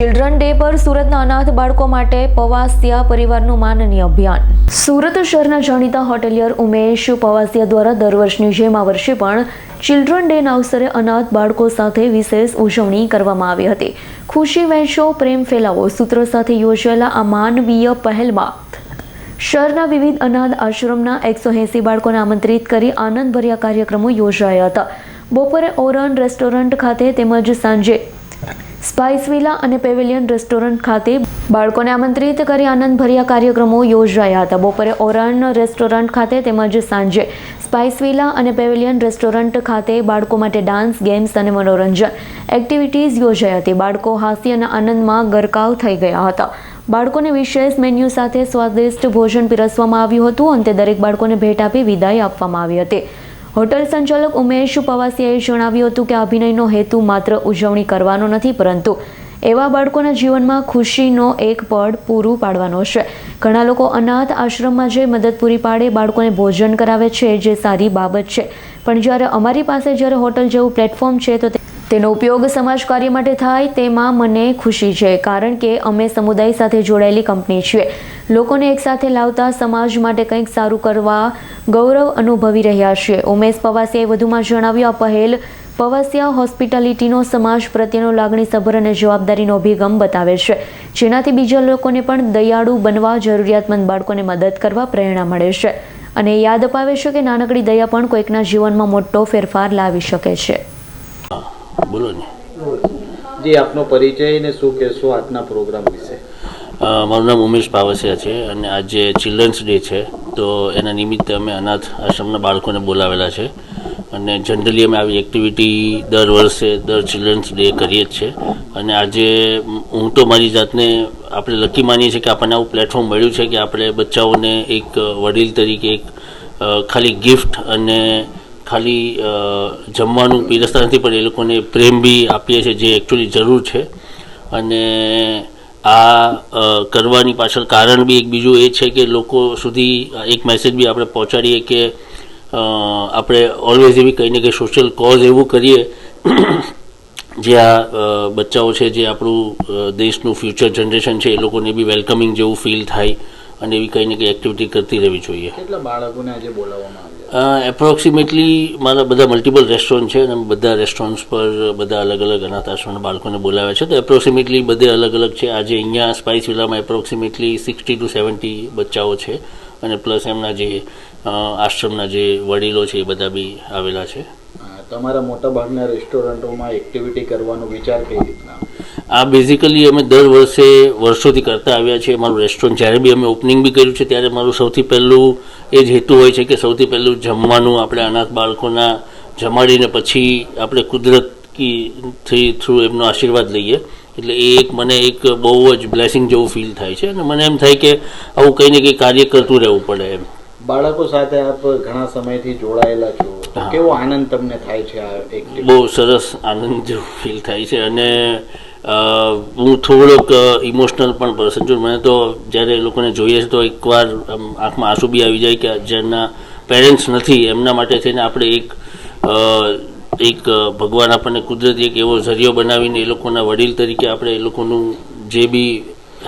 Children day પર સુરતના અનાથ બાળકો માટે પવાસિયા પરિવારનું માનનીય અભિયાન. સુરત શહેરના જાણીતા હોટેલિયર ઉમેશ પવાસિયા દ્વારા દર વર્ષની જેમ આ વર્ષે પણ ચિલ્ડ્રન ડેના અવસરે અનાથ બાળકો સાથે વિશેષ ઉજવણી કરવામાં આવી હતી. ખુશી વહેંચો, પ્રેમ ફેલાવો સૂત્ર સાથે યોજાયેલા આ માનવીય પહેલમાં શહેરના વિવિધ અનાથ આશ્રમના 180 બાળકોને આમંત્રિત કરી આનંદભર્યા કાર્યક્રમો યોજાયા હતા. બપોરે ઓરન રેસ્ટોરન્ટ ખાતે તેમજ સાંજે સ્પાઇસ વિલા અને પેવેલિયન રેસ્ટોરન્ટ ખાતે બાળકોને આમંત્રિત કરી આનંદભર્યા કાર્યક્રમો યોજાયા હતા. બપોરે ઓરન રેસ્ટોરન્ટ ખાતે તેમજ સાંજે સ્પાઇસ વિલા અને પેવેલિયન રેસ્ટોરન્ટ ખાતે બાળકો માટે ડાન્સ, ગેમ્સ અને મનોરંજન એક્ટિવિટીઝ યોજાઈ હતી. બાળકો હાસ્ય અને આનંદમાં ગરકાવ થઈ ગયા હતા. બાળકોને વિશેષ મેન્યુ સાથે સ્વાદિષ્ટ ભોજન પીરસવામાં આવ્યું હતું. અંતે દરેક બાળકોને ભેટ આપી વિદાય આપવામાં આવી હતી. હોટલ સંચાલક ઉમેશ પવાસિયાએ જણાવ્યું હતું કે અભિનયનો હેતુ માત્ર ઉજવણી કરવાનો નથી, પરંતુ એવા બાળકોના જીવનમાં ખુશીનો એક પળ પૂરું પાડવાનો છે. ઘણા લોકો અનાથ આશ્રમમાં જઈ મદદ પૂરી પાડે, બાળકોને ભોજન કરાવે છે, જે સારી બાબત છે. પણ જ્યારે અમારી પાસે હોટલ જેવું પ્લેટફોર્મ છે તો તેનો ઉપયોગ સમાજ કાર્ય માટે થાય તેમાં મને ખુશી છે, કારણ કે અમે સમુદાય સાથે જોડાયેલી કંપની છીએ. લોકોને એકસાથે લાવતા સમાજ માટે કંઈક સારું કરવા ગૌરવ અનુભવી રહ્યા છીએ. ઉમેશ પવાસિયાએ વધુમાં જણાવ્યું, આ પહેલ પવાસિયા હોસ્પિટાલિટીનો સમાજ પ્રત્યેનો લાગણીસભર અને જવાબદારીનો અભિગમ બતાવે છે, જેનાથી બીજા લોકોને પણ દયાળુ બનવા, જરૂરિયાતમંદ બાળકોને મદદ કરવા પ્રેરણા મળે છે અને યાદ અપાવે છે કે નાનકડી દયા પણ કોઈકના જીવનમાં મોટો ફેરફાર લાવી શકે છે. બોલો ને જી, આપનો પરિચય ને શું કહેશો આજના પ્રોગ્રામ વિશે? મારું નામ ઉમેશ પાવસિયા છે અને આજે ચિલ્ડ્રન્સ ડે છે, તો એના નિમિત્તે અમે અનાથ આશ્રમના બાળકોને બોલાવેલા છે અને જનરલી અમે આવી એક્ટિવિટી દર વર્ષે દર ચિલ્ડ્રન્સ ડે કરીએ જ છે. અને આજે હું તો મારી જાતને આપણે લકી માનીએ છીએ કે આપણને આવું પ્લેટફોર્મ મળ્યું છે કે આપણે બચ્ચાઓને એક વડીલ તરીકે એક ખાલી ગિફ્ટ અને ખાલી જમવાનું પીરસતા નથી, પણ એ લોકોને પ્રેમ બી આપીએ છીએ, જે એકચ્યુઅલી જરૂર છે. અને આ કરવાની પાછળ કારણ બી એક બીજું એ છે કે લોકો સુધી એક મેસેજ બી આપણે પહોંચાડીએ કે આપણે ઓલવેઝ એવી કંઈ ને કંઈ સોશિયલ કોઝ એવું કરીએ જે આ બચ્ચાઓ છે, જે આપણું દેશનું ફ્યુચર જનરેશન છે, એ લોકોને બી વેલકમિંગ જેવું ફીલ થાય અને એવી કંઈ ને કંઈ એક્ટિવિટી કરતી રહેવી જોઈએ. કેટલા બાળકોને આજે બોલાવવામાં આવ્યા? એપ્રોક્સિમેટલી મારા બધા મલ્ટિપલ રેસ્ટોરન્ટ છે અને બધા રેસ્ટોરન્ટ્સ પર બધા અલગ અલગ અનાથ આશ્રમના બાળકોને બોલાવ્યા છે, તો એપ્રોક્સિમેટલી બધે અલગ અલગ છે. આજે અહીંયા સ્પાઇસ વિલામાં એપ્રોક્સિમેટલી 60 to 70 બચ્ચાઓ છે અને પ્લસ એમના જે આશ્રમના જે વડીલો છે એ બધા બી આવેલા છે. તમારા મોટા ભાગના રેસ્ટોરન્ટોમાં એક્ટિવિટી કરવાનો વિચાર કઈ રીતના? આ બેઝિકલી અમે દર વર્ષોથી કરતા આવ્યા છીએ. મારું રેસ્ટોરન્ટ જ્યારે બી અમે ઓપનિંગ બી કર્યું છે ત્યારે મારું સૌથી પહેલું એ જ હેતુ હોય છે કે સૌથી પહેલું જમવાનું આપણે અનાથ બાળકોના જમાડીને પછી આપણે કુદરતી થ્રુ એમનો આશીર્વાદ લઈએ. એટલે એ એક મને એક બહુ જ બ્લેસિંગ જેવું ફીલ થાય છે અને મને એમ થાય કે આવું કંઈ ને કંઈ કાર્ય કરતું રહેવું પડે એમ. બાળકો સાથે આપ ઘણા સમયથી જોડાયેલા છો, તો કેવો આનંદ તમને થાય છે આ એક્ટિવિટી? બહુ સરસ આનંદ જેવું ફીલ થાય છે અને હું થોડોક ઇમોશનલ પણ પર્સન છું. મને તો જ્યારે એ લોકોને જોઈએ છે તો એકવાર આંખમાં આંસુ બી આવી જાય કે જેના પેરેન્ટ્સ નથી એમના માટે થઈને આપણે એક ભગવાન આપણને કુદરતી એક એવો ઝરિયો બનાવીને એ લોકોના વડીલ તરીકે આપણે એ લોકોનું જે બી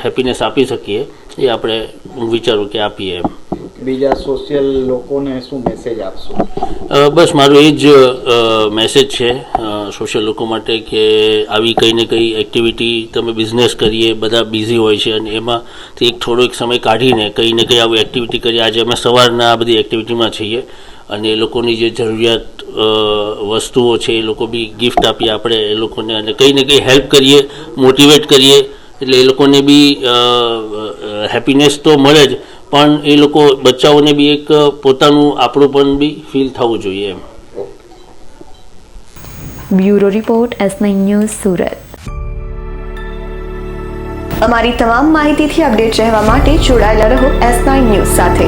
હેપીનેસ આપી શકીએ એ આપણે હું વિચારું કે આપીએ એમ. બીજા સોશિયલ લોકોને શું મેસેજ આપશો? બસ મારું એ જ મેસેજ છે સોશિયલ લોકો માટે કે આવી કંઈ ને કંઈ એક્ટિવિટી તમે બિઝનેસ કરીએ, બધા બિઝી હોય છે અને એમાંથી એક થોડો એક સમય કાઢીને કંઈ ને કંઈ આવી એક્ટિવિટી કરીએ. આજે અમે સવારના આ બધી એક્ટિવિટીમાં છીએ અને એ લોકોની જે જરૂરિયાત વસ્તુઓ છે એ લોકો બી ગિફ્ટ આપીએ આપણે એ લોકોને અને કંઈ ને કંઈ હેલ્પ કરીએ, મોટિવેટ કરીએ, એટલે એ લોકોને બી હેપીનેસ તો મળે જ, પણ એ લોકો બચ્ચાઓને બી એક પોતાનું આપણું પણ બી ફીલ થવું જોઈએ એમ. Bureau report, S9 news, Surat. અમારી તમામ માહિતીથી અપડેટ રહેવા માટે જોડાયેલા રહો S9 ન્યૂઝ સાથે.